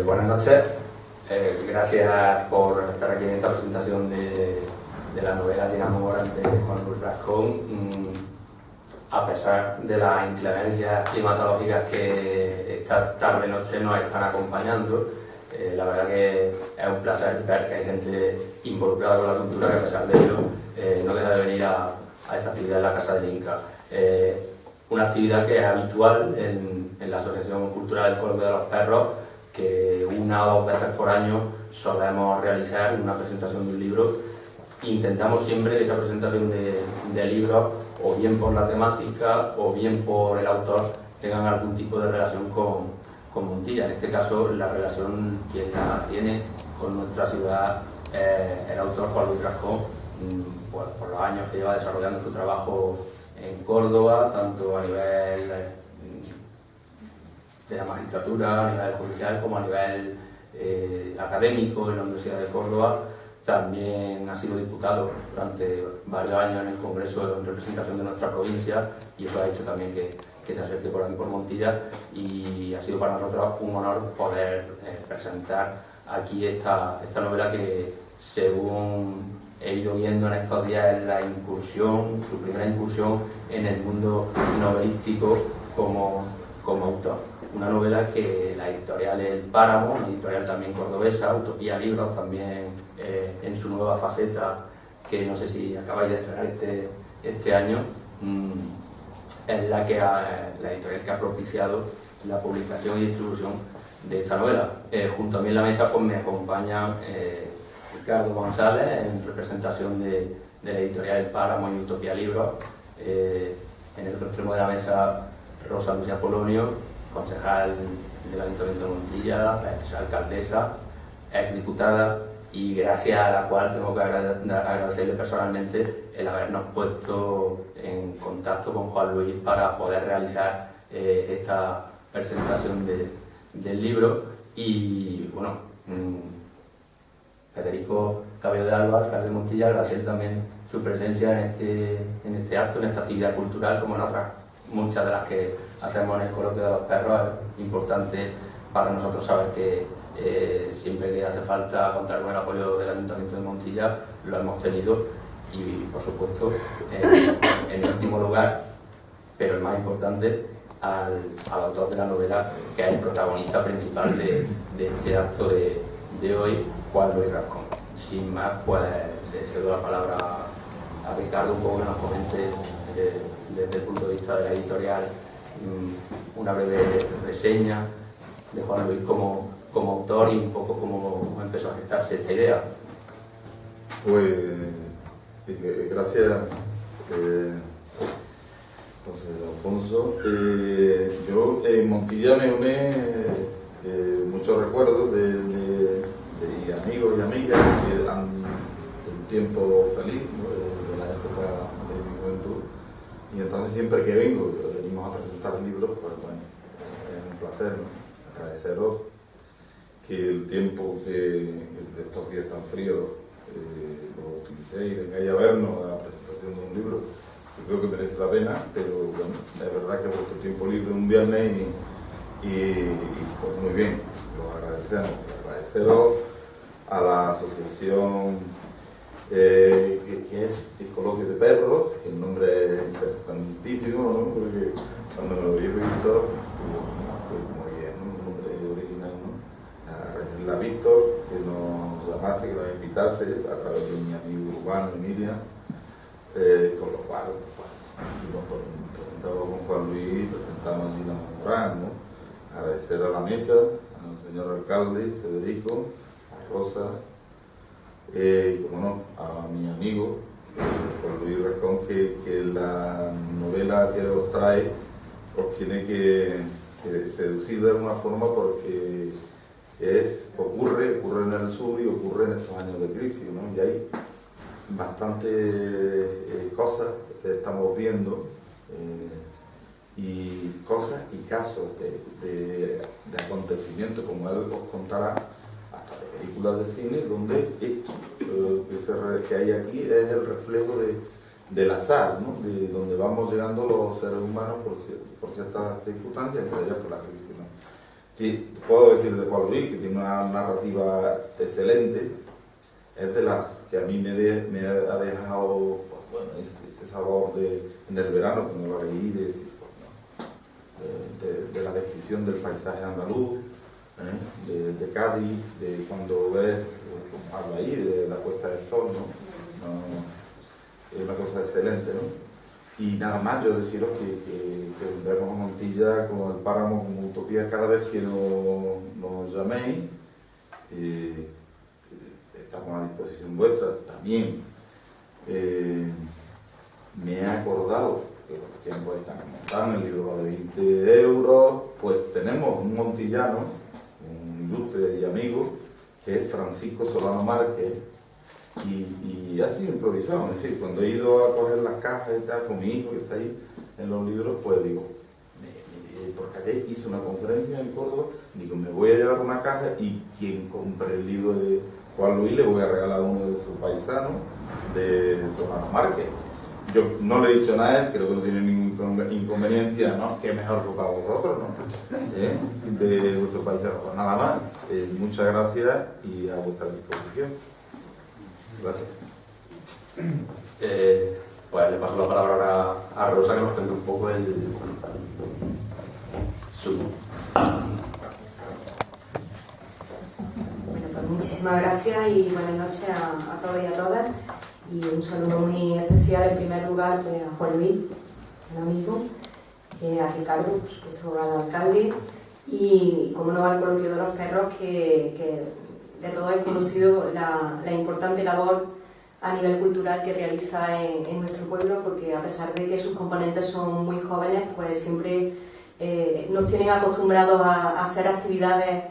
Buenas noches. Gracias por estar aquí en esta presentación de la novela de Enamorante de Juan Luis Rascón. A pesar de las inclemencias climatológicas que esta tarde-noche nos están acompañando, la verdad que es un placer ver que hay gente involucrada con la cultura que a pesar de ello no deja de venir a esta actividad en la Casa del Inca. Una actividad que es habitual en la Asociación Cultural del Coloquio de los Perros, que una o dos veces por año solemos realizar una presentación de un libro. Intentamos siempre que esa presentación de libros, o bien por la temática o bien por el autor, tengan algún tipo de relación con Montilla. En este caso, la relación quien la tiene con nuestra ciudad es el autor Juan Luis Rascón, por los años que lleva desarrollando su trabajo en Córdoba, tanto a nivel de la magistratura, a nivel judicial, como a nivel académico en la Universidad de Córdoba. También ha sido diputado durante varios años en el Congreso en representación de nuestra provincia, y eso ha hecho también que se acerque por aquí por Montilla, y ha sido para nosotros un honor poder presentar aquí esta novela que, según he ido viendo en estos días, es la incursión, su primera incursión en el mundo novelístico como autor. Una novela que la editorial El Páramo, una editorial también cordobesa, Utopía Libros, también en su nueva faceta, que no sé si acabáis de estrenar este año, es la editorial que ha propiciado la publicación y distribución de esta novela. Junto a mí en la mesa pues me acompaña Ricardo González, en representación de la editorial El Páramo y Utopía Libros. En el otro extremo de la mesa, Rosa Lucía Polonio, concejal del Ayuntamiento de Montilla, ex alcaldesa, ex diputada, y gracias a la cual tengo que agradecerle personalmente el habernos puesto en contacto con Juan Luis para poder realizar esta presentación del libro. Y bueno, Federico Cabello de Alba, alcalde de Montilla, agradecer también su presencia en este acto, en esta actividad cultural, como en otras muchas de las que hacemos en el Coloquio de los Perros. Es importante para nosotros saber que siempre que hace falta contar con el apoyo del Ayuntamiento de Montilla, lo hemos tenido. Y por supuesto, en último lugar, pero el más importante, al autor de la novela, que es el protagonista principal de este acto de hoy, Juan Luis Rascón. Sin más, pues le cedo la palabra a Ricardo, un poco que nos comente desde el punto de vista de la editorial una breve reseña de Juan Luis como autor, y un poco cómo empezó a gestarse esta idea. Pues gracias, José Alfonso. Yo en Montilla me uné muchos recuerdos de amigos y amigas que han un tiempo feliz, ¿no? De la época de mi juventud, y entonces siempre que venimos a presentar libros, pues bueno, es un placer, ¿no? Agradeceros que el tiempo de estos días tan fríos lo utilicéis y vengáis a vernos a la presentación de un libro. Yo creo que merece la pena, pero bueno, es verdad que vuestro tiempo libre un viernes y pues muy bien, lo agradecemos. Agradeceros a la asociación que es el Coloquio de Perros, que el nombre es interesantísimo, ¿no? Porque cuando me lo habéis visto, pues muy bien, ¿no? Un nombre original, ¿no? Agradecerle a Víctor que nos llamase, que nos invitase a través de mi amigo urbano Emilia, con lo cual pues, presentado con Juan Luis, presentamos allí la Morán, ¿no? Agradecer a la mesa, al señor alcalde Federico, a Rosa, y como no, a mi amigo Juan Luis Rascón, que la novela que os trae os tiene que seducir de alguna forma, porque ocurre en el sur y ocurre en estos años de crisis, ¿no? Y hay bastantes cosas que estamos viendo, y cosas y casos de acontecimientos, como él os contará, hasta de películas de cine, donde esto que hay aquí es el reflejo del azar, ¿no? De donde vamos llegando los seres humanos por ciertas circunstancias, entre ellas por la crisis, ¿no? puedo decir de Juan Luis, que tiene una narrativa excelente, es de las que a mí me ha dejado, pues, bueno, ese sabor en el verano, cuando lo leí, de la descripción del paisaje andaluz, de Cádiz, de cuando ves, como habla ahí, de la puesta de sol, es una cosa excelente, ¿no? Y nada más, yo deciros que vendremos a Montilla con el páramo como utopía cada vez que nos llaméis. Estamos a disposición vuestra. También me he acordado que los tiempos están como están, el libro de 20 euros, pues tenemos un montillano, un ilustre y amigo, que es Francisco Solano Márquez, y ha sido improvisado. Es decir, cuando he ido a coger las cajas y tal, con mi hijo que está ahí en los libros, pues digo, porque ayer hice una conferencia en Córdoba, digo, me voy a llevar una caja y quien compre el libro de Juan Luis le voy a regalar uno de sus paisanos, de Solano Márquez. Yo no le he dicho nada a él, creo que no tiene ningún inconveniente, ¿no? Que mejor que para vosotros, ¿no? De vuestro paisano. Pues nada más, muchas gracias y a vuestra disposición. Gracias. Pues le paso la palabra ahora a Rosa, que nos cuente un poco su... Bueno, pues muchísimas gracias y buenas noches a todos y a todas. Y un saludo muy especial en primer lugar pues, a Juan Luis, un amigo, a Ricardo, por supuesto al alcalde, y como no al Coloquio de los Perros, que de todos he conocido la importante labor a nivel cultural que realiza en nuestro pueblo, porque a pesar de que sus componentes son muy jóvenes, pues siempre nos tienen acostumbrados a hacer actividades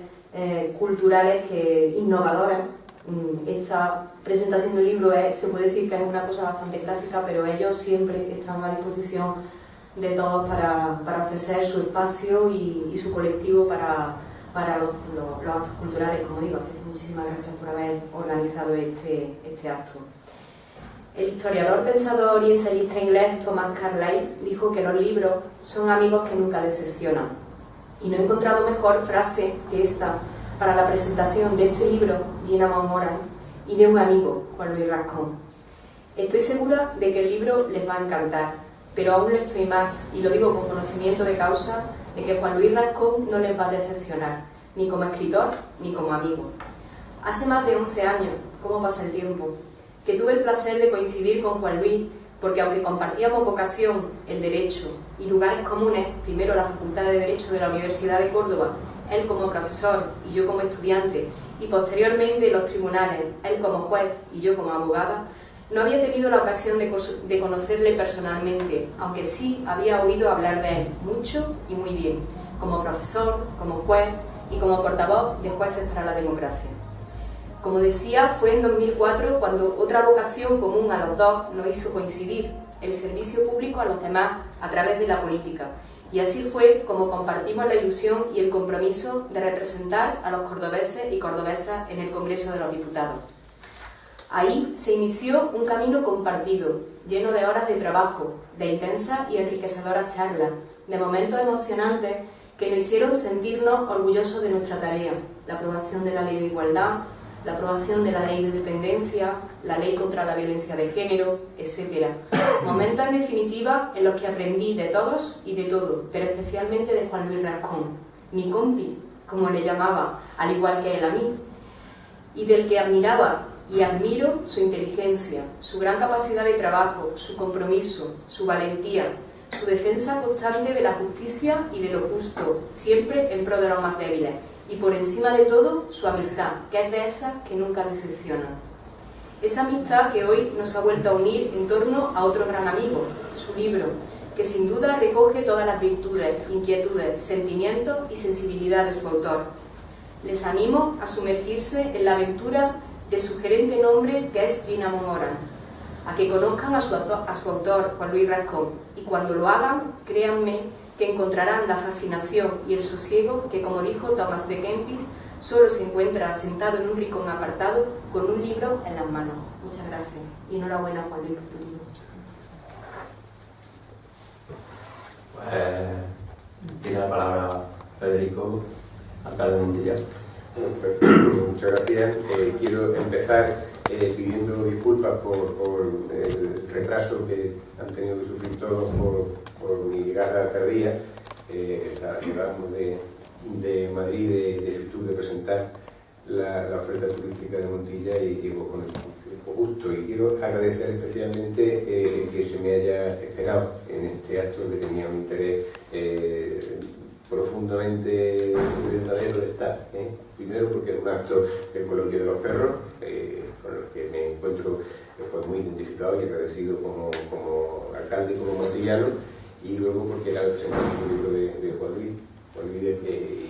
culturales innovadoras. Esta presentación del libro se puede decir que es una cosa bastante clásica, pero ellos siempre están a disposición de todos para ofrecer su espacio y su colectivo para los actos culturales, como digo. Así que muchísimas gracias por haber organizado este acto. El historiador, pensador y ensayista inglés Thomas Carlyle dijo que los libros son amigos que nunca decepcionan. Y no he encontrado mejor frase que esta para la presentación de este libro, Gina Montmorency, y de un amigo, Juan Luis Rascón. Estoy segura de que el libro les va a encantar, pero aún lo estoy más, y lo digo con conocimiento de causa, de que Juan Luis Rascón no les va a decepcionar, ni como escritor, ni como amigo. Hace más de 11 años, ¿cómo pasa el tiempo?, que tuve el placer de coincidir con Juan Luis, porque aunque compartíamos vocación, el derecho y lugares comunes, primero la Facultad de Derecho de la Universidad de Córdoba, él como profesor y yo como estudiante, y posteriormente los tribunales, él como juez y yo como abogada, no había tenido la ocasión de conocerle personalmente, aunque sí había oído hablar de él mucho y muy bien, como profesor, como juez y como portavoz de Jueces para la Democracia. Como decía, fue en 2004 cuando otra vocación común a los dos nos hizo coincidir, el servicio público a los demás a través de la política. Y así fue como compartimos la ilusión y el compromiso de representar a los cordobeses y cordobesas en el Congreso de los Diputados. Ahí se inició un camino compartido, lleno de horas de trabajo, de intensas y enriquecedoras charlas, de momentos emocionantes que nos hicieron sentirnos orgullosos de nuestra tarea, la aprobación de la Ley de Igualdad, la aprobación de la Ley de Dependencia, la Ley contra la Violencia de Género, etc. Momentos, en definitiva, en los que aprendí de todos y de todo, pero especialmente de Juan Luis Rascón, mi compi, como le llamaba, al igual que él a mí, y del que admiraba y admiro su inteligencia, su gran capacidad de trabajo, su compromiso, su valentía, su defensa constante de la justicia y de lo justo, siempre en pro de los más débiles, y por encima de todo, su amistad, que es de esas que nunca decepcionan. Esa amistad que hoy nos ha vuelto a unir en torno a otro gran amigo, su libro, que sin duda recoge todas las virtudes, inquietudes, sentimientos y sensibilidad de su autor. Les animo a sumergirse en la aventura de sugerente nombre que es Gina Montmorency, a que conozcan a su autor, Juan Luis Rascón, y cuando lo hagan, créanme que encontrarán la fascinación y el sosiego que, como dijo Thomas de Kempis, solo se encuentra sentado en un rincón apartado con un libro en las manos. Muchas gracias y enhorabuena, Juan Luis, por tu libro. Pues tiene la palabra Federico alcalde de Montilla. Bueno, pues, muchas gracias. Quiero empezar pidiendo disculpas por el retraso que han tenido que sufrir todos por mi llegada tardía. Llegamos de Madrid de virtud de presentar la oferta turística de Montilla y llego con el tiempo justo. Y quiero agradecer especialmente que se me haya esperado en este acto que tenía un interés profundamente verdadero de estar. Primero porque es un acto del Coloquio de los Perros, con el que me encuentro pues, muy identificado y agradecido como alcalde y como montillano, y luego porque era el presentación del libro de Juan Luis. Juan Luis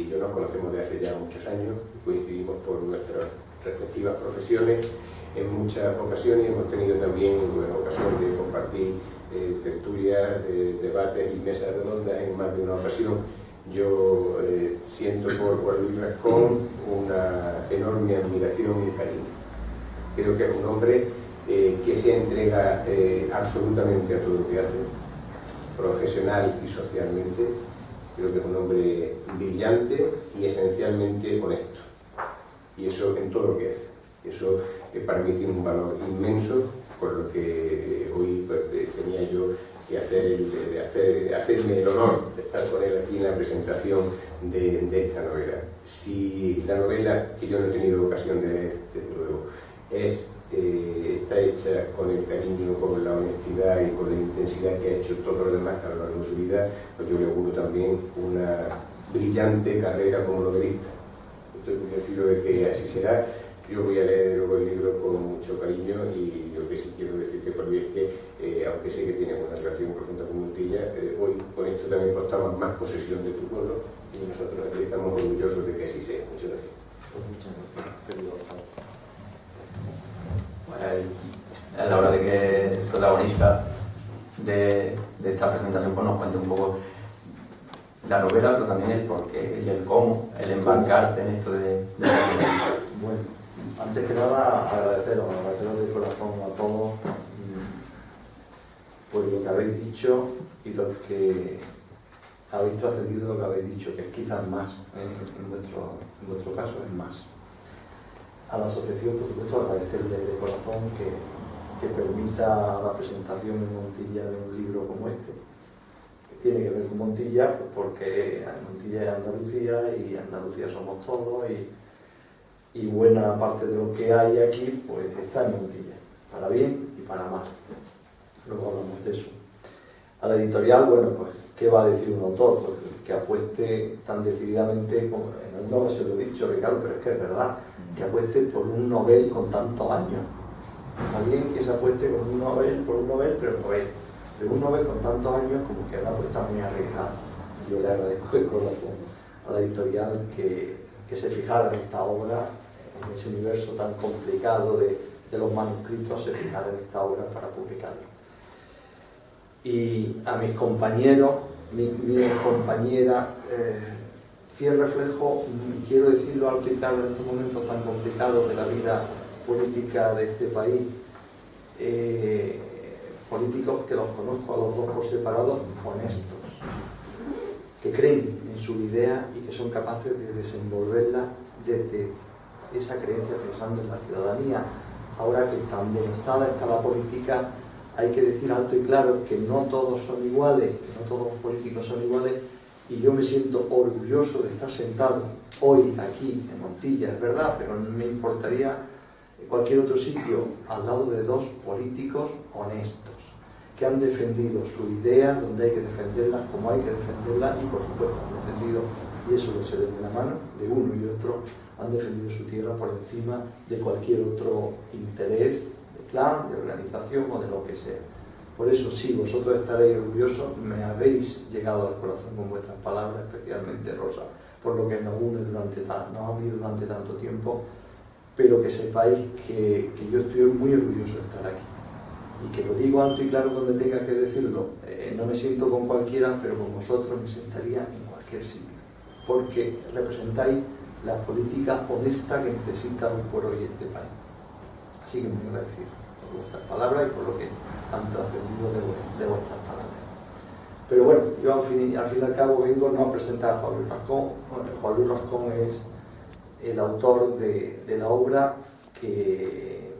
y yo nos conocemos de hace ya muchos años, coincidimos por nuestras respectivas profesiones en muchas ocasiones, hemos tenido también ocasión de compartir tertulias, debates y mesas redondas en más de una ocasión. Yo siento por Juan Luis Rascón una enorme admiración y cariño. Creo que es un hombre que se entrega absolutamente a todo lo que hace, profesional y socialmente. Creo que es un hombre brillante y esencialmente honesto. Y eso en todo lo que hace. Eso para mí tiene un valor inmenso, por lo que hoy pues, tenía yo que hacerme el honor de estar con él aquí en la presentación de esta novela. Si la novela, que yo no he tenido ocasión de leer, desde luego, está hecha con el cariño, con la honestidad y con la intensidad que ha hecho todo lo demás a lo largo de su vida, pues yo le auguro también una brillante carrera como novelista. Estoy convencido de que así será. Yo voy a leer luego el libro con mucho cariño y yo que sí quiero decirte, por mí, es que aunque sé que tienes una relación profunda con Montilla, hoy con esto también costamos más posesión de tu pueblo y nosotros aquí estamos orgullosos de que así sea. Muchas gracias. Bueno, es la hora de que el protagonista de esta presentación pues, nos cuente un poco la novela, pero también el porqué y el cómo, el embarcarte en esto de la novela. Bueno, antes que nada agradeceros de corazón a todos por lo que habéis dicho y lo que habéis trascendido, lo que habéis dicho, que es quizás más, en vuestro caso es más. A la asociación, por supuesto, agradecerle de corazón que permita la presentación en Montilla de un libro como este, que tiene que ver con Montilla, pues porque Montilla es Andalucía y Andalucía somos todos y buena parte de lo que hay aquí pues está en Montilla, para bien y para mal. Luego hablamos de eso. A la editorial, bueno, pues, ¿qué va a decir un autor? Pues, que apueste tan decididamente, como en alguna ocasión lo he dicho, Ricardo, pero es que es verdad, que apueste por un novel con tantos años. Está bien que se apueste por un novel, pero un novel con tantos años como que es una apuesta muy arriesgada. Yo le agradezco de corazón a la editorial que se fijara en esta obra, en ese universo tan complicado de los manuscritos, se fijara en esta obra para publicarlo. Y a mis compañeros, mi compañera, fiel reflejo, quiero decirlo alto y claro en estos momentos tan complicados de la vida política de este país, políticos que los conozco a los dos por separados, honestos, que creen en su idea y que son capaces de desenvolverla desde esa creencia pensando en la ciudadanía. Ahora que tan denostada está la política, hay que decir alto y claro que no todos son iguales, que no todos los políticos son iguales, y yo me siento orgulloso de estar sentado hoy aquí en Montilla, es verdad, pero no me importaría en cualquier otro sitio al lado de dos políticos honestos, que han defendido su idea donde hay que defenderlas como hay que defenderlas y por supuesto han defendido, y eso lo sé de la mano de uno y otro, han defendido su tierra por encima de cualquier otro interés de clan, de organización o de lo que sea. Por eso sí, vosotros estaréis orgullosos, me habéis llegado al corazón con vuestras palabras, especialmente Rosa, por lo que nos une nos ha unido durante tanto tiempo, pero que sepáis que yo estoy muy orgulloso de estar aquí. Y que lo digo alto y claro donde tenga que decirlo. No me siento con cualquiera, pero con vosotros me sentaría en cualquier sitio. Porque representáis la política honesta que necesita hoy por hoy este país. Así que muy agradecido por vuestras palabras y por lo que han trascendido de vuestras palabras. Pero bueno, yo al fin y al cabo vengo no a presentar a Juan Luis Rascón. Bueno, Juan Luis Rascón es el autor de la obra que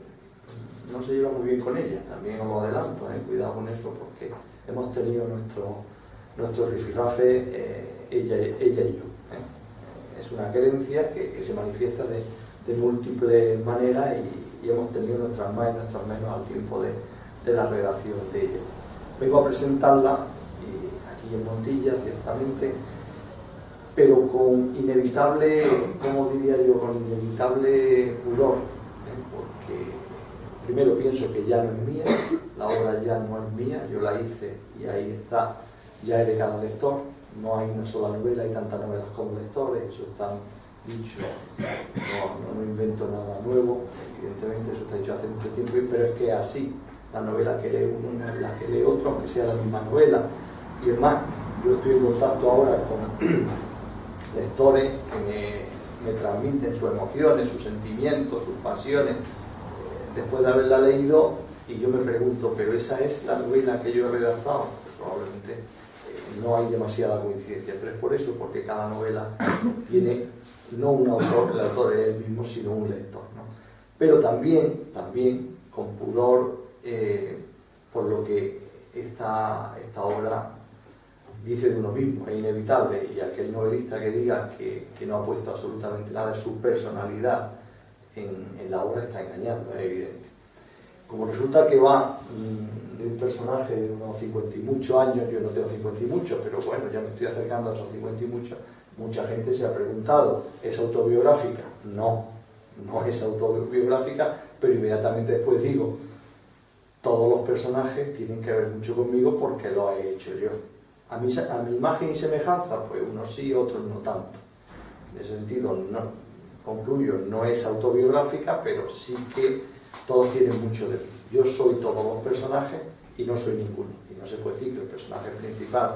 no se lleva muy bien con ella, también os lo adelanto, cuidado con eso, porque hemos tenido nuestro rifirrafe ella y yo. Es una creencia que se manifiesta de múltiples maneras y hemos tenido nuestras más y nuestras menos al tiempo de la redacción de ella. Vengo a presentarla aquí en Montilla, ciertamente, pero con inevitable, ¿cómo diría yo?, con inevitable pudor, porque primero pienso que ya no es mía, la obra ya no es mía, yo la hice y ahí está, ya es de cada lector, no hay una sola novela, hay tantas novelas como lectores, eso está dicho, no invento nada nuevo, evidentemente eso está dicho hace mucho tiempo, pero es que es así, la novela que lee uno no es la que lee otro, aunque sea la misma novela, y es más, yo estoy en contacto ahora con lectores que me transmiten sus emociones, sus sentimientos, sus pasiones, después de haberla leído, y yo me pregunto, ¿pero esa es la novela que yo he redactado? Pues probablemente no hay demasiada coincidencia, pero es por eso, porque cada novela tiene no un autor, el autor es él mismo, sino un lector, ¿no? Pero también con pudor, por lo que esta obra dice de uno mismo, es inevitable, y aquel novelista que diga que no ha puesto absolutamente nada de su personalidad en la obra está engañando, es evidente. Como resulta que va de un personaje de unos 50 y muchos años, yo no tengo 50 y muchos, pero bueno, ya me estoy acercando a esos 50 y muchos, mucha gente se ha preguntado, ¿es autobiográfica? No es autobiográfica, pero inmediatamente después digo, todos los personajes tienen que ver mucho conmigo porque lo he hecho yo. A mi imagen y semejanza, pues unos sí, otros no tanto. En ese sentido, concluyo, no es autobiográfica, pero sí que todos tienen mucho de mí. Yo soy todos los personajes y no soy ninguno. Y no se puede decir que el personaje principal,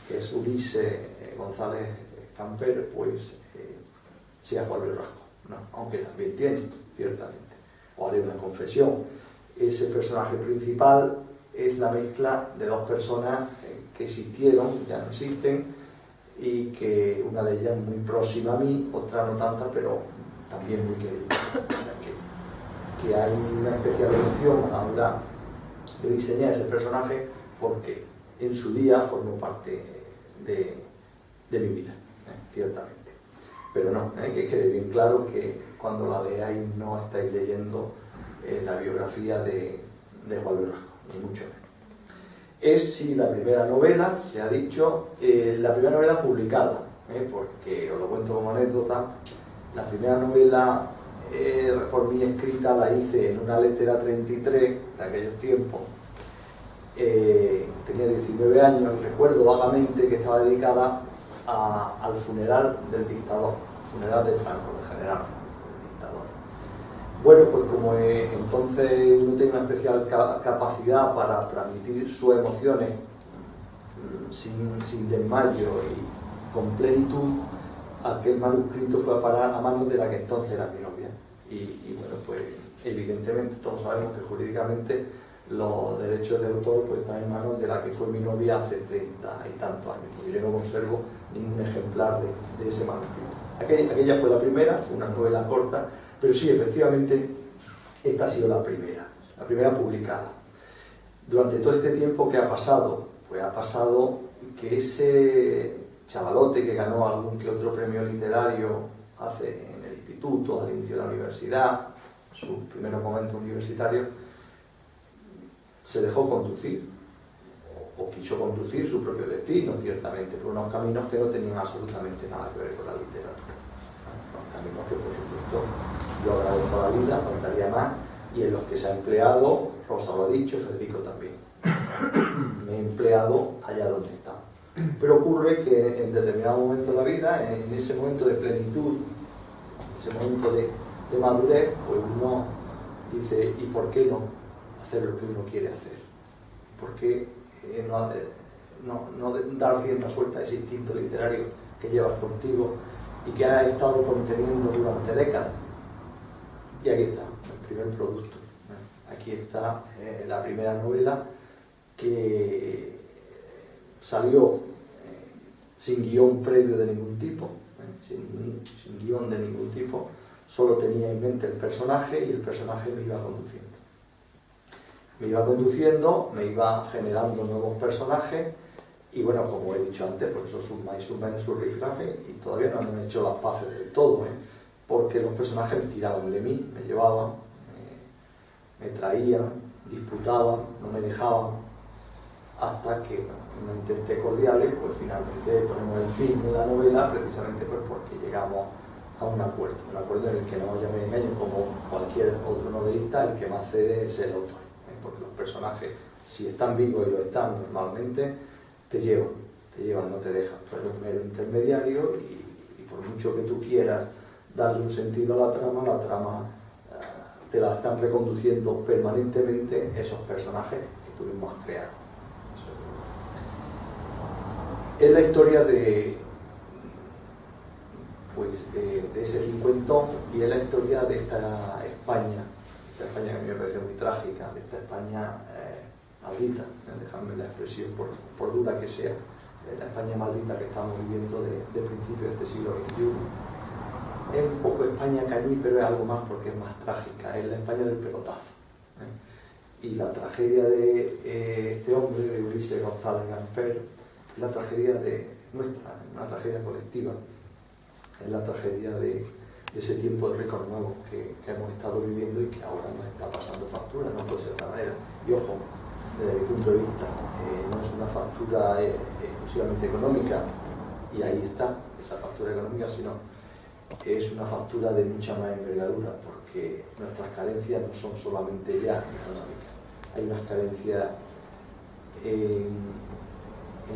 que es Ulises González Camper, pues sea Juan Luis Rascón, ¿no? Aunque también tiene, ciertamente. O haré una confesión. Ese personaje principal es la mezcla de dos personas que existieron, ya no existen, y que una de ellas muy próxima a mí, otra no tanta, pero también muy querida. O sea que hay una especial emoción a la hora de diseñar ese personaje porque en su día formó parte de mi vida, ciertamente. Pero no, que quede bien claro que cuando la leáis no estáis leyendo la biografía de Juan Luis Rascón, ni mucho menos. Es, sí, la primera novela, se ha dicho, la primera novela publicada, porque os lo cuento como anécdota, la primera novela por mí escrita la hice en una letra 33 de aquellos tiempos, tenía 19 años y recuerdo vagamente que estaba dedicada al funeral del dictador, funeral de Franco, del general Franco, del dictador. Bueno, pues como entonces uno tiene una especial capacidad para transmitir sus emociones sin desmayo y con plenitud, aquel manuscrito fue a parar a manos de la que entonces era mi novia. Y bueno, pues evidentemente todos sabemos que jurídicamente los derechos de autor pues están en manos de la que fue mi novia hace 30 y tantos años, porque yo no conservo ningún ejemplar de ese manuscrito. Aquella fue la primera, una novela corta, pero sí, efectivamente, esta ha sido la primera publicada. Durante todo este tiempo, ¿qué ha pasado? Pues ha pasado que ese chavalote que ganó algún que otro premio literario hace en el instituto, al inicio de la universidad, sus primeros momentos universitarios, se dejó conducir, o quiso conducir su propio destino, ciertamente, por unos caminos que no tenían absolutamente nada que ver con la literatura. Unos caminos que, por supuesto, yo agradezco a la vida, faltaría más, y en los que se ha empleado, Rosa lo ha dicho, Federico también. Me he empleado allá donde está. Pero ocurre que en determinado momento de la vida, en ese momento de plenitud, ese momento de madurez, pues uno dice, ¿y por qué no hacer lo que uno quiere hacer? ¿Por qué no dar rienda suelta a ese instinto literario que llevas contigo y que has estado conteniendo durante décadas? Y aquí está, el primer producto. Aquí está la primera novela que salió sin guión previo de ningún tipo, sin guión de ningún tipo, solo tenía en mente el personaje y el personaje me iba conduciendo. Me iba conduciendo, me iba generando nuevos personajes y bueno, como he dicho antes, pues eso suma y suma en su rifrafe y todavía no me han hecho las paces del todo, porque los personajes me tiraban de mí, me llevaban, me traían, disputaban, no me dejaban, hasta que, bueno, en una intente cordiales, pues finalmente ponemos el fin de la novela, precisamente pues porque llegamos a un acuerdo en el que no ya me engaño, como cualquier otro novelista, el que más cede es el autor, porque los personajes, si están vivos y lo están normalmente, te llevan, no te dejan. Tú eres un mero intermediario y por mucho que tú quieras darle un sentido a la trama te la están reconduciendo permanentemente esos personajes que tú mismo has creado. Es la historia de ese cincuentón y es la historia de esta España que a mí me parece muy trágica, de esta España maldita, dejadme la expresión por dura que sea, la España maldita que estamos viviendo de principios de este siglo XXI. Es un poco España cañí, pero es algo más porque es más trágica, es la España del pelotazo. Y la tragedia de este hombre, de Ulises González Gamper, es la tragedia nuestra, una tragedia colectiva, es la tragedia de ese tiempo de récord nuevo que hemos estado viviendo y que ahora nos está pasando factura, no puede ser de otra manera. Y ojo, desde mi punto de vista, no es una factura exclusivamente económica, y ahí está esa factura económica, sino es una factura de mucha más envergadura, porque nuestras carencias no son solamente ya económicas, hay unas carencias en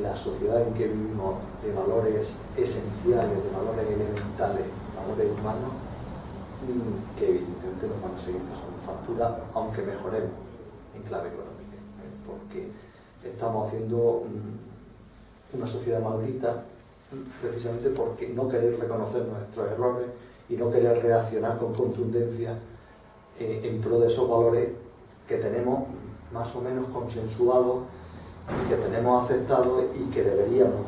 la sociedad en que vivimos de valores esenciales, de valores elementales, valores humanos, que evidentemente nos van a seguir pasando factura, aunque mejoremos en clave económica, porque estamos haciendo una sociedad maldita precisamente porque no querer reconocer nuestros errores y no querer reaccionar con contundencia en pro de esos valores que tenemos más o menos consensuados y que tenemos aceptados y que deberíamos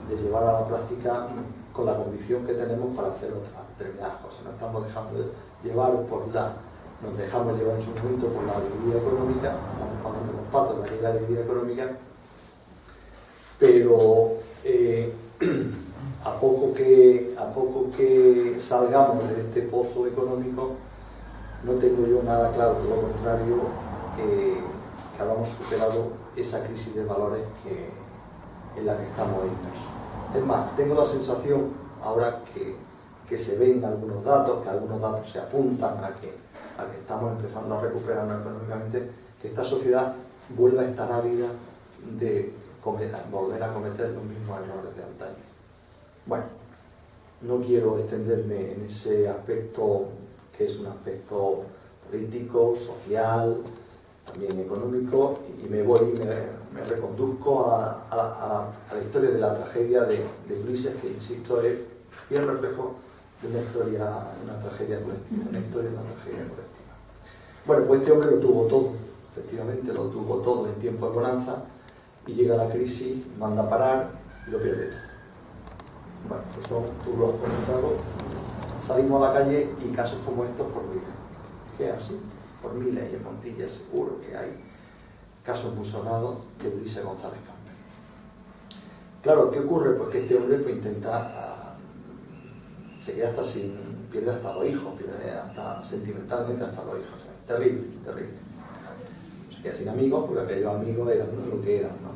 de llevar a la práctica con la convicción que tenemos para hacer otras determinadas cosas. No estamos dejando llevar nos dejamos llevar en su momento por la alegría económica, estamos pagando los patos de la alegría económica, pero a poco que salgamos de este pozo económico, no tengo yo nada claro, por lo contrario, que hayamos superado esa crisis de valores en la que estamos inmersos. Es más, tengo la sensación, ahora que se ven algunos datos, que algunos datos se apuntan a que estamos empezando a recuperarnos económicamente, que esta sociedad vuelva a estar ávida de volver a cometer los mismos errores de antaño. Bueno, no quiero extenderme en ese aspecto que es un aspecto político, social, también económico, y me reconduzco a la historia de la tragedia de Ulises, que insisto es el reflejo de una tragedia colectiva, una historia de una tragedia colectiva. Bueno, pues este hombre lo tuvo todo, efectivamente lo tuvo todo en tiempo de bonanza, y llega la crisis, manda a parar y lo pierde todo. Bueno, pues tú lo has comentado, salimos a la calle y casos como estos por miles, que es así, por miles, y en Montilla seguro que hay casos muy sonados de Ulises González Gamper. Claro, ¿qué ocurre? Pues que este hombre pues, intenta, se queda pierde hasta los hijos, pierde hasta sentimentalmente hasta los hijos, o sea, terrible, terrible. Se queda sin amigos, porque aquellos amigos eran lo que eran, ¿no?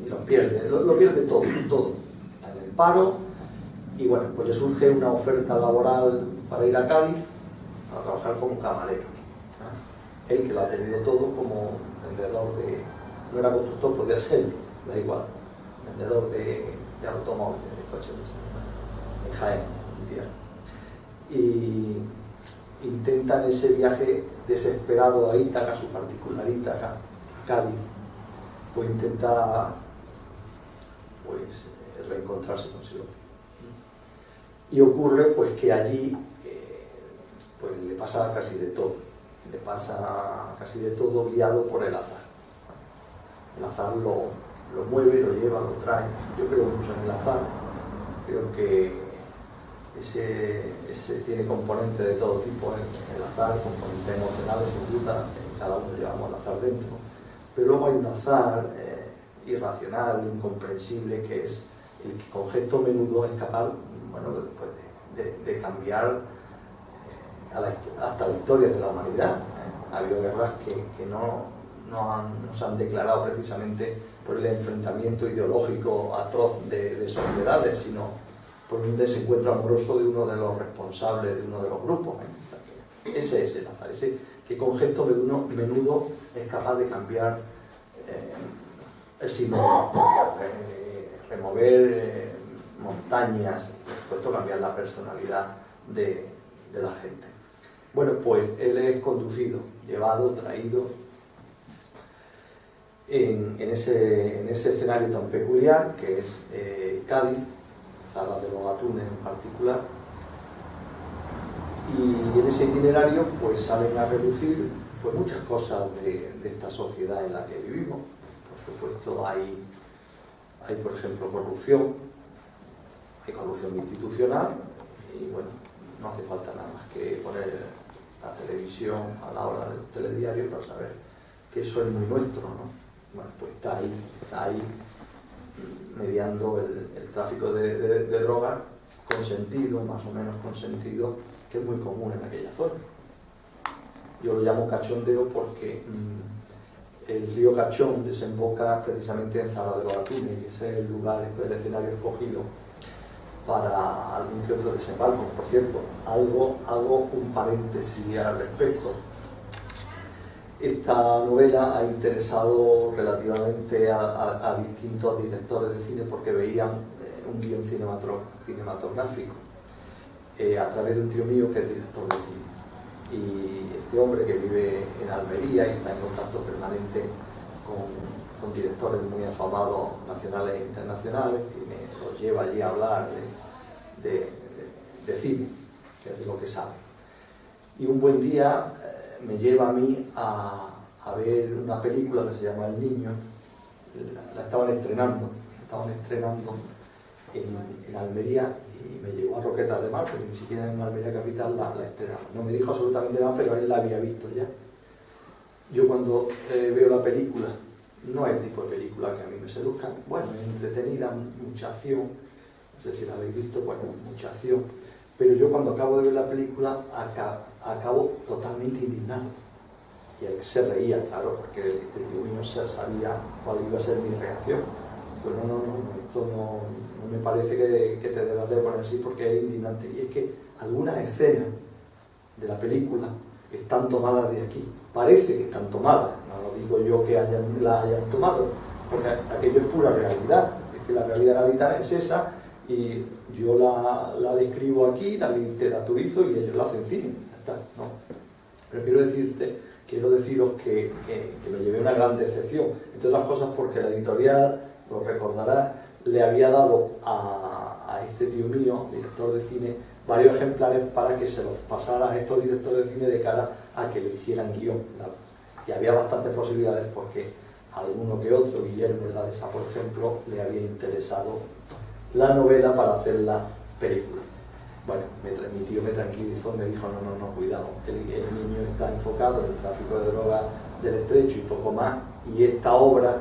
Y los pierde, lo pierde todo, está en el paro. Y bueno, pues le surge una oferta laboral para ir a Cádiz a trabajar como camarero. Él, que lo ha tenido todo como vendedor no era constructor, podía serlo, da igual, vendedor de automóviles, de coches en Jaén, en tierra. Y intenta en ese viaje desesperado a Ítaca, su particular Ítaca, a Cádiz, pues intenta reencontrarse consigo. Y ocurre pues que allí pues le pasa casi de todo, guiado por el azar. El azar lo mueve, lo lleva, lo trae. Yo creo mucho en el azar, creo que ese tiene componentes de todo tipo, el azar, componentes emocionales sin duda, cada uno llevamos el azar dentro, pero luego hay un azar irracional, incomprensible, que es el que con gesto menudo es capaz, bueno, después de cambiar hasta la historia de la humanidad. Ha habido guerras que no se han declarado precisamente por el enfrentamiento ideológico atroz de sociedades, sino por un desencuentro amoroso de uno de los responsables de uno de los grupos. Ese es el azar, ese que con gesto menudo es capaz de cambiar el signo, remover montañas, y por supuesto cambiar la personalidad de la gente. Bueno, pues él es conducido, llevado, traído en ese escenario tan peculiar que es Cádiz, Zara de los Atunes en particular, y en ese itinerario pues salen a relucir pues muchas cosas de esta sociedad en la que vivimos. Por supuesto hay por ejemplo corrupción, hay corrupción institucional, y bueno, no hace falta nada más que poner la televisión a la hora del telediario para saber que eso es muy nuestro, ¿no? Bueno, pues está ahí mediando el tráfico de drogas consentido, más o menos consentido, que es muy común en aquella zona. Yo lo llamo cachondeo porque el río Cachón desemboca precisamente en Zara de los Atunes, y ese es el lugar, el escenario escogido para algún que otro desembarco. Por cierto, hago un paréntesis al respecto. Esta novela ha interesado relativamente a distintos directores de cine porque veían un guión cinematográfico a través de un tío mío que es director de cine. Y este hombre, que vive en Almería y está en contacto permanente con directores muy afamados nacionales e internacionales, los lleva allí a hablar de cine, que es de lo que sabe. Y un buen día me lleva a mí a ver una película que se llama El Niño. La estaban estrenando en Almería, y me llevó a Roquetas de Mar, porque ni siquiera en Almería capital la estrenaban. No me dijo absolutamente nada, pero él la había visto ya. Yo cuando veo la película, no es el tipo de película que a mí me seduzca. Bueno, es entretenida, mucha acción, no sé si la habéis visto, bueno, mucha acción. Pero yo cuando acabo de ver la película, acabo totalmente indignado. Y él se reía, claro, porque este tío mío sabía cuál iba a ser mi reacción. Pero no, esto no me parece que te debas de poner así porque es indignante. Y es que algunas escenas de la película están tomadas de aquí. Parece que están tomadas, no lo digo yo que la hayan tomado, porque aquello es pura realidad. Es que la realidad gaditana es esa, y yo la describo aquí, la literaturizo y ellos la hacen cine. Ya está, ¿no? Pero quiero deciros que me llevé una gran decepción, entre otras cosas porque la editorial, lo recordarás, le había dado a este tío mío, director de cine, varios ejemplares para que se los pasara a estos directores de cine de cara a que le hicieran guión. Y había bastantes posibilidades porque alguno que otro, Guillermo de la Dehesa, por ejemplo, le había interesado la novela para hacer la película. Bueno, mi tío me tranquilizó, me dijo, no, cuidado, el niño está enfocado en el tráfico de drogas del Estrecho y poco más, y esta obra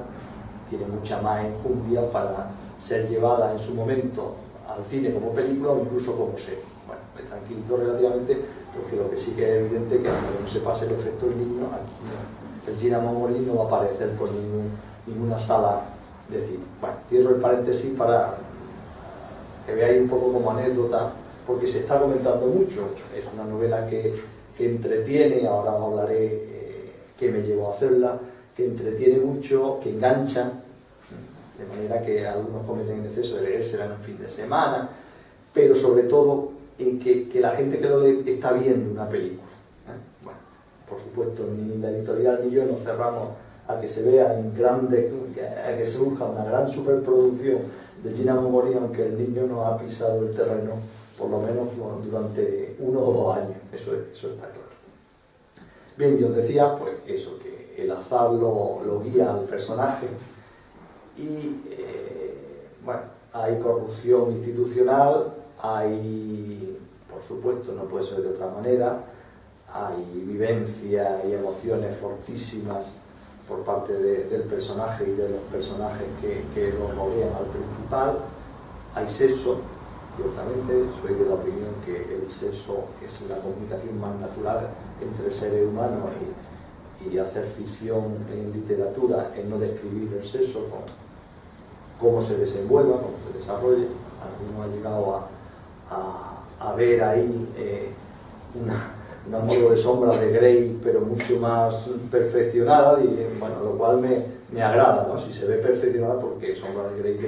tiene mucha más enjundia para ser llevada en su momento al cine como película o incluso como serie. Bueno, me tranquilizó relativamente, porque lo que sí que es evidente es que hasta que no se pase el efecto del niño, aquí no, el Gina Momori no va a aparecer por ninguna sala de cine. Bueno, cierro el paréntesis para que veáis un poco como anécdota, porque se está comentando mucho. Es una novela que entretiene, ahora os hablaré qué me llevó a hacerla, que entretiene mucho, que engancha, de manera que algunos cometen el exceso de leérsela en un fin de semana, pero sobre todo que la gente que lo lee está viendo una película. Bueno, por supuesto, ni la editorial ni yo nos cerramos a que se vea en grande, a que surja una gran superproducción de Gina Momori, aunque el niño no ha pisado el terreno, por lo menos durante 1 o 2 años, eso está claro. Bien, yo os decía, pues eso, que el azar lo guía al personaje, y bueno, hay corrupción institucional, hay, por supuesto, no puede ser de otra manera, hay vivencia y emociones fortísimas por parte del personaje y de los personajes que lo rodean al principal, hay sexo, ciertamente, soy de la opinión que el sexo es la comunicación más natural entre seres humanos y hacer ficción en literatura es no describir el sexo, cómo se desenvuelva, cómo se desarrolle. Alguno ha llegado a ver ahí una modo de sombra de Grey, pero mucho más perfeccionada, y bueno, lo cual me agrada, ¿no? Si se ve perfeccionada, porque Sombra de Grey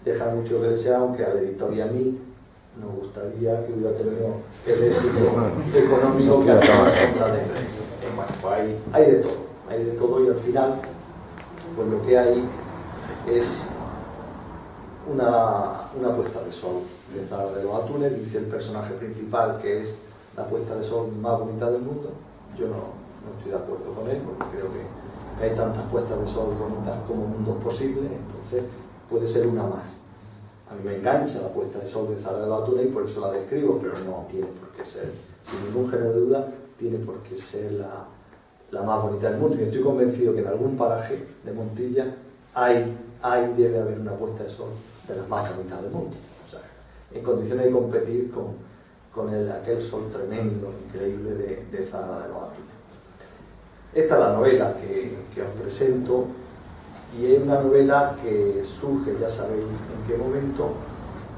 deja mucho que desear, aunque al editor y a mí nos gustaría que hubiera tenido el éxito económico que ha tenido Sombra de Grey. Bueno, pues hay de todo, y al final, pues lo que hay es una puesta de sol de Zahara de los Atunes. Dice el personaje principal que es la puesta de sol más bonita del mundo. Yo no estoy de acuerdo con él, porque creo que hay tantas puestas de sol bonitas como mundos posibles, entonces puede ser una más. A mí me engancha la puesta de sol de Zahara de los Atunes y por eso la describo, pero no tiene por qué ser, sin ningún género de duda, tiene por qué ser la más bonita del mundo. Y estoy convencido que en algún paraje de Montilla debe haber una puesta de sol de las más bonitas del mundo, o sea, en condiciones de competir con aquel sol tremendo, increíble de Zahara de los Atunes. Esta es la novela que os presento, y es una novela que surge, ya sabéis en qué momento,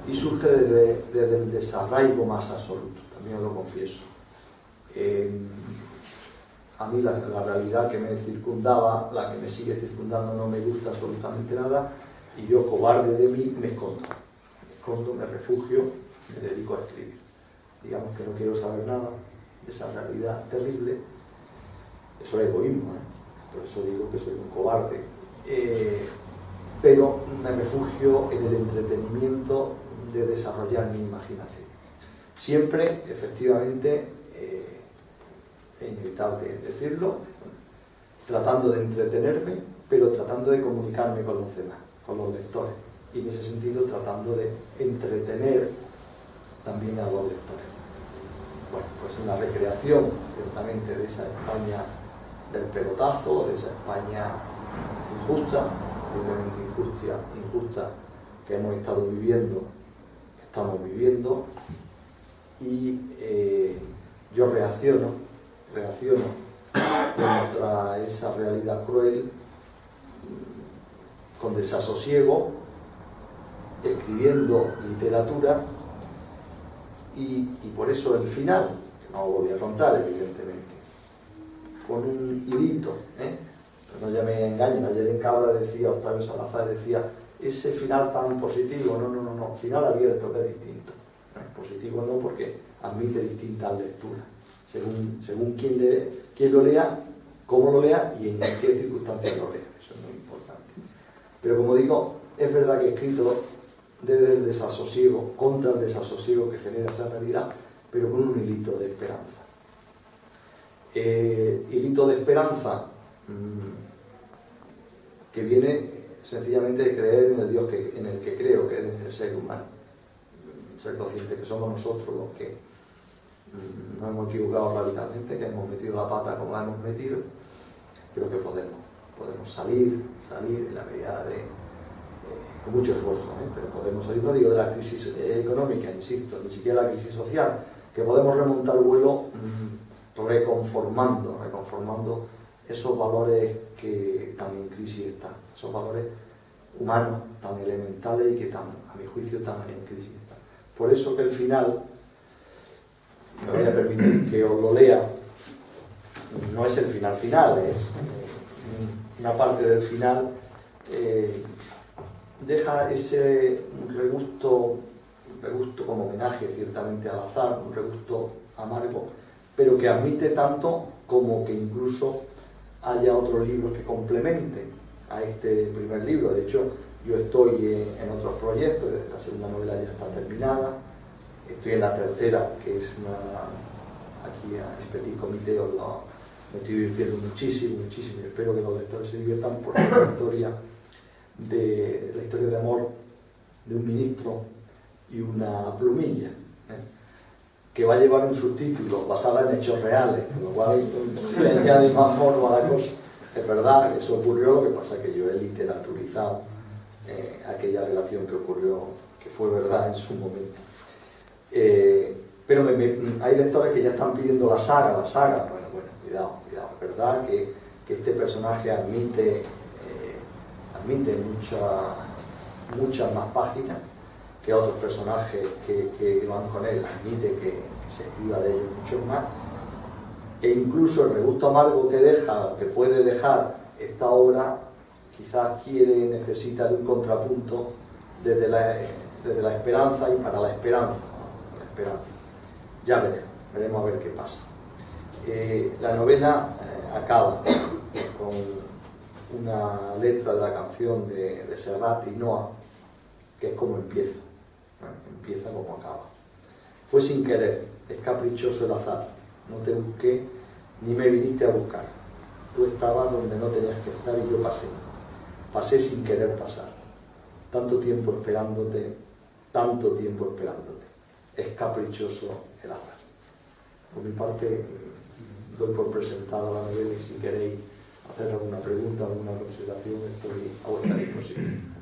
y surge desde el desarraigo más absoluto, también os lo confieso. A mí la realidad que me circundaba, la que me sigue circundando, no me gusta absolutamente nada, y yo, cobarde de mí, me escondo, me refugio, me dedico a escribir. Digamos que no quiero saber nada de esa realidad terrible. Eso es egoísmo, por eso digo que soy un cobarde. Pero me refugio en el entretenimiento de desarrollar mi imaginación. Siempre, efectivamente, es inevitable decirlo, tratando de entretenerme, pero tratando de comunicarme con los demás, con los lectores, y en ese sentido tratando de entretener también a los lectores. Bueno, pues una recreación, ciertamente, de esa España del pelotazo, de esa España injusta, probablemente injusta, que hemos estado viviendo, que estamos viviendo, y yo reacciono contra esa realidad cruel con desasosiego, escribiendo literatura, y por eso el final, que no lo voy a contar evidentemente, con un hilito, no ya me engañen. Ayer en Cabra decía, Octavio Salazar decía, ese final tan positivo, no, final abierto, que es distinto. Positivo no, porque admite distintas lecturas, según quién lo lea, cómo lo lea y en qué circunstancias lo lea. Eso es muy importante. Pero como digo, es verdad que he escrito desde el desasosiego, contra el desasosiego que genera esa realidad, pero con un hilito de esperanza. Hilito de esperanza que viene sencillamente de creer en el Dios en el que creo, que es el ser humano, ser consciente que somos nosotros los que nos hemos equivocado radicalmente, que hemos metido la pata como la hemos metido. Creo que podemos salir en la medida con mucho esfuerzo, pero podemos salir, no digo de la crisis económica, insisto, ni siquiera la crisis social, que podemos remontar el vuelo reconformando esos valores que tan en crisis están, esos valores humanos tan elementales y que tan, a mi juicio, tan en crisis están. Por eso que el final, me voy a permitir que os lo lea, no es el final, es una parte del final, deja ese regusto como homenaje ciertamente al azar, un regusto amargo, pero que admite tanto como que incluso haya otros libros que complementen a este primer libro. De hecho, yo estoy en otros proyectos, la segunda novela ya está terminada, estoy en la tercera, que es aquí en Petit Comité, me estoy divirtiendo muchísimo, y espero que los lectores se diviertan, porque es una historia de la historia de amor de un ministro y una plumilla, que va a llevar un subtítulo basada en hechos reales, con lo cual le añade más morbo a la cosa. Es verdad, eso ocurrió, lo que pasa es que yo he literaturizado aquella relación que ocurrió, que fue verdad en su momento. Pero hay lectores que ya están pidiendo la saga. Bueno, cuidado, es verdad que este personaje admite muchas más páginas que otros personajes que van con él, admite que se escriba de ellos mucho más, e incluso el regusto amargo que puede dejar esta obra quizás necesita de un contrapunto desde la esperanza y para la esperanza. Ya veremos a ver qué pasa. La novela acaba con una letra de la canción de Serrat y Noa, que es como empieza, empieza como acaba. Fue sin querer, es caprichoso el azar, no te busqué ni me viniste a buscar. Tú estabas donde no tenías que estar y yo pasé sin querer pasar. Tanto tiempo esperándote, es caprichoso el azar. Por mi parte, doy por presentada la novela y si queréis hacer alguna pregunta, alguna consideración, estoy a vuestra disposición.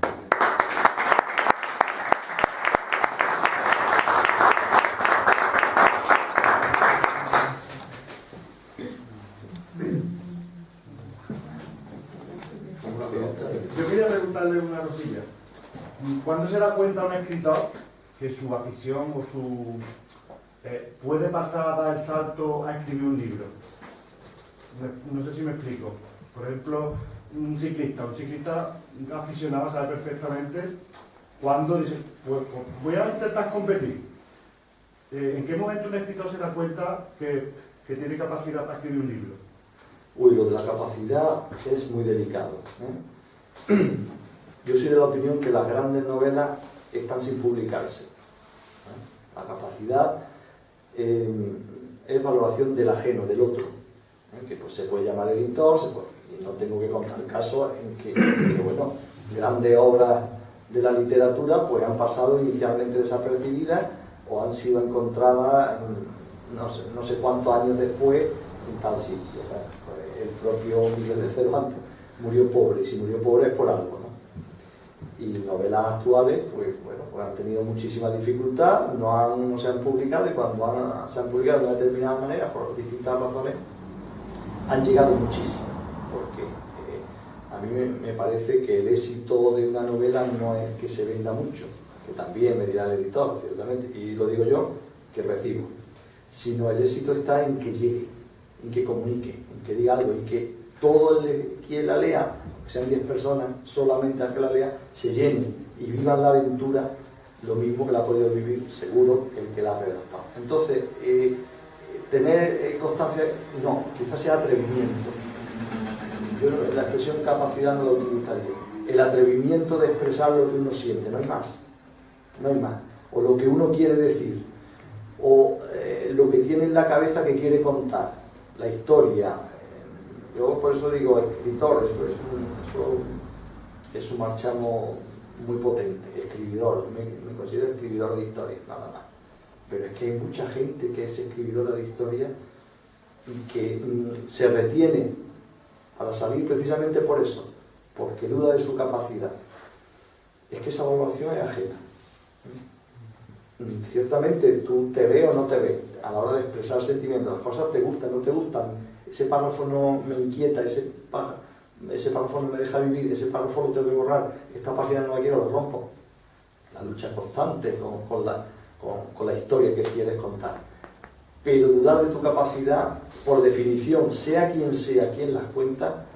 Yo quería preguntarle una cosilla. ¿Cuándo se da cuenta un escritor que su afición o su puede pasar a dar el salto a escribir un libro? No sé si me explico. Por ejemplo, un ciclista aficionado sabe perfectamente cuándo dice, pues, voy a intentar competir. ¿En qué momento un escritor se da cuenta que tiene capacidad para escribir un libro? Lo de la capacidad es muy delicado, Yo soy de la opinión que las grandes novelas están sin publicarse. La capacidad es valoración del ajeno, del otro, que pues se puede llamar editor, y no tengo que contar casos en que bueno, grandes obras de la literatura pues han pasado inicialmente desapercibidas o han sido encontradas no sé cuántos años después en tal sitio. El propio Miguel de Cervantes murió pobre, y si murió pobre es por algo, ¿no? Y novelas actuales pues han tenido muchísima dificultad, no se han publicado, y cuando se han publicado de una determinada manera, por distintas razones, han llegado muchísimo, porque a mí me parece que el éxito de una novela no es que se venda mucho, que también me dirá el editor, ciertamente, y lo digo yo, que recibo, sino el éxito está en que llegue, en que comunique, en que diga algo, y que todo quien la lea, que sean 10 personas, solamente a que la lea, se llenen y vivan la aventura lo mismo que la ha podido vivir, seguro, el que la ha redactado. Entonces, tener constancia, no, quizás sea atrevimiento. Yo la expresión capacidad no la utilizaría. El atrevimiento de expresar lo que uno siente, no hay más. O lo que uno quiere decir, o lo que tiene en la cabeza que quiere contar, la historia. Yo por eso digo escritor, eso es un marchamo muy potente, escribidor, me considero escribidor de historia, nada más. Pero es que hay mucha gente que es escribidora de historia y que se retiene para salir precisamente por eso, porque duda de su capacidad. Es que esa valoración es ajena. Ciertamente tú te ves o no te ves a la hora de expresar sentimientos, las cosas te gustan, no te gustan, ese párrafo no me inquieta, ese párrafo no me deja vivir, ese párrafo lo tengo que borrar, esta página no la quiero, la rompo. La lucha constante con la historia que quieres contar. Pero dudar de tu capacidad, por definición, sea quien las cuenta,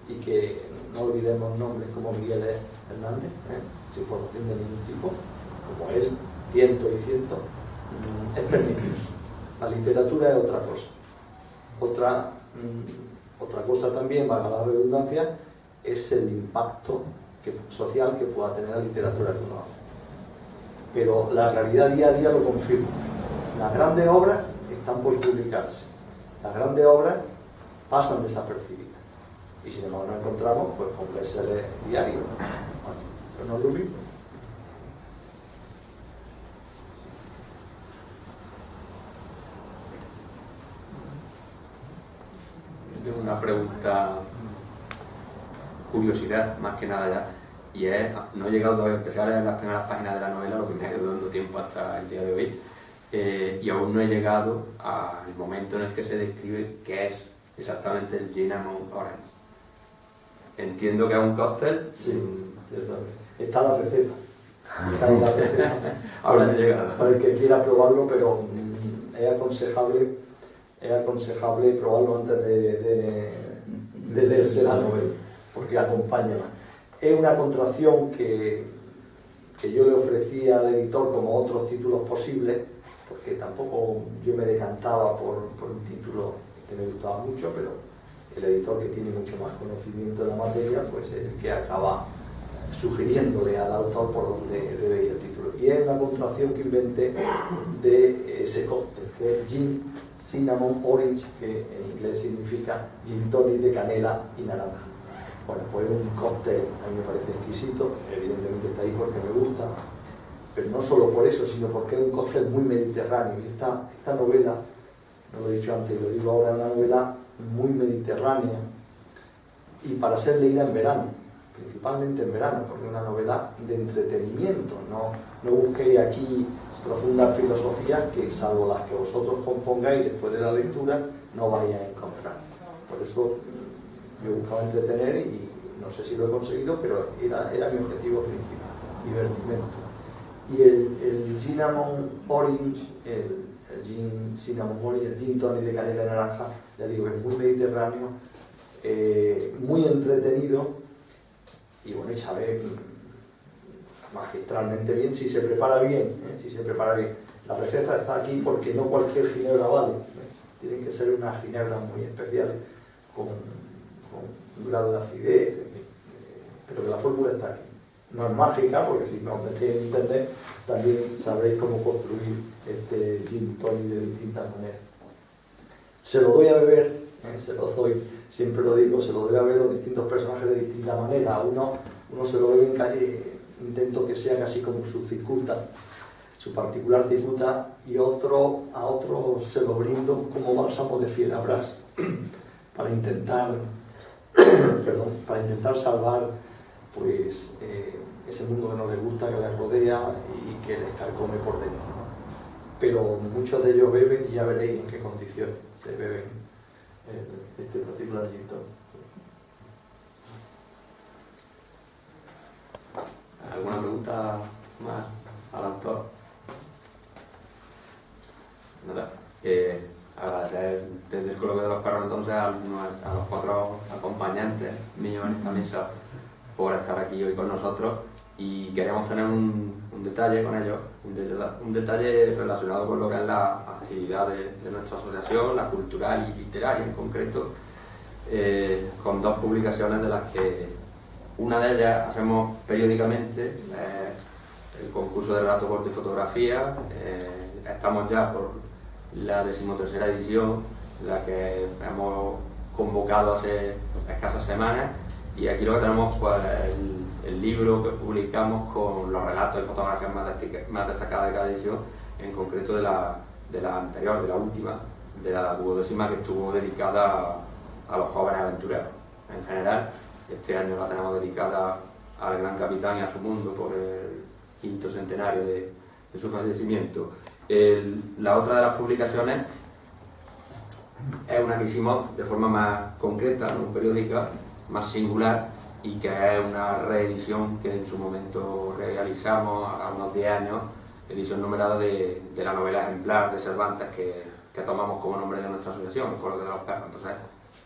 y que no olvidemos nombres como Miguel Hernández, sin formación de ningún tipo, como él, cientos y cientos, es pernicioso. La literatura es otra cosa. Otra cosa también, valga la redundancia, es el impacto social que pueda tener la literatura que uno hace. Pero la realidad día a día lo confirma. Las grandes obras están por publicarse. Las grandes obras pasan desapercibidas. y sin embargo nos encontramos pues con bestsellers diarios. Bueno, pero no es lo mismo. Yo tengo una pregunta, curiosidad más que nada ya, y es, no he llegado todavía, empecé a leer las primeras páginas de la novela, lo que me ha ido dando tiempo hasta el día de hoy, y aún no he llegado al momento en el que se describe qué es exactamente el Cinnamon Orange. Entiendo que es un cóctel. Sí, ciertamente. Está la receta. Está en la receta. Ahora no he llegado. Para el que quiera probarlo, pero es aconsejable probarlo antes de leerse la novela, porque acompaña. Es una contracción que yo le ofrecía al editor como otros títulos posibles, porque tampoco yo me decantaba por un título que me gustaba mucho, pero el editor, que tiene mucho más conocimiento de la materia, pues es el que acaba sugiriéndole al autor por dónde debe ir el título. Y es una contracción que inventé de ese cóctel, que es Gin Cinnamon Orange, que en inglés significa gin tonic de canela y naranja. Bueno, pues es un cóctel, a mí me parece exquisito, evidentemente está ahí porque me gusta, pero no solo por eso, sino porque es un cóctel muy mediterráneo. Y esta novela, no lo he dicho antes, lo digo ahora, es una novela muy mediterránea y para ser leída en verano, principalmente en verano, porque es una novela de entretenimiento. No busquéis aquí profundas filosofías que, salvo las que vosotros compongáis después de la lectura, no vais a encontrar. Por eso yo buscaba entretener y no sé si lo he conseguido, pero era mi objetivo principal, divertimento. Y el Cinnamon Orange, el gin Cinnamon Orange, el gin tonic de canela y naranja, ya digo, es muy mediterráneo, muy entretenido y bueno, y sabe magistralmente bien si se prepara bien, si se prepara bien. La receta está aquí porque no cualquier ginebra vale, tienen que ser unas ginebras muy especiales, con un grado de acidez, pero que la fórmula está aquí. No es mágica, porque si me os metéis en internet también sabréis cómo construir este gin tonic de distintas maneras. Se lo doy a beber, se lo doy, siempre lo digo, se lo doy a beber los distintos personajes de distintas maneras. Uno se lo bebe en calle, intento que sea casi como su cicuta, su particular cicuta, y a otro se lo brindo como bálsamo de fierabrás para intentar salvar pues ese mundo que no les gusta, que les rodea y que les carcome por dentro, ¿no? Pero muchos de ellos beben y ya veréis en qué condiciones se beben este particular gin tonic. ¿Alguna pregunta más al autor? Nada. Agradecer desde el Coloquio de los Perros entonces a los 4 acompañantes míos en esta mesa por estar aquí hoy con nosotros, y queremos tener un detalle con ellos, un detalle relacionado con lo que es la actividad de nuestra asociación, la cultural y literaria en concreto, con 2 publicaciones de las que una de ellas hacemos periódicamente, el concurso de relato corto y fotografía. Estamos ya por la 13ª edición, la que hemos convocado hace escasas semanas, y aquí lo que tenemos pues el libro que publicamos con los relatos y fotografías más destacadas de cada edición, en concreto de la anterior, de la última, de la 12ª, que estuvo dedicada a los jóvenes aventureros. En general, este año la tenemos dedicada al gran capitán y a su mundo por el 5º centenario de su fallecimiento. La otra de las publicaciones es una que hicimos de forma más concreta, no periódica, más singular, y que es una reedición que en su momento realizamos a unos 10 años, edición numerada de la novela ejemplar de Cervantes que tomamos como nombre de nuestra asociación, El Coloquio de los Perros. Entonces,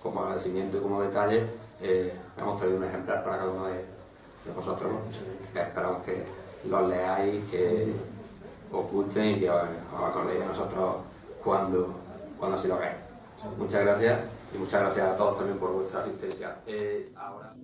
como agradecimiento y como detalle, hemos traído un ejemplar para cada uno de vosotros, ¿no? Esperamos que los leáis, que os gusten y que os acordéis de nosotros cuando así lo hagáis. Muchas gracias, y muchas gracias a todos también por vuestra asistencia. Ahora...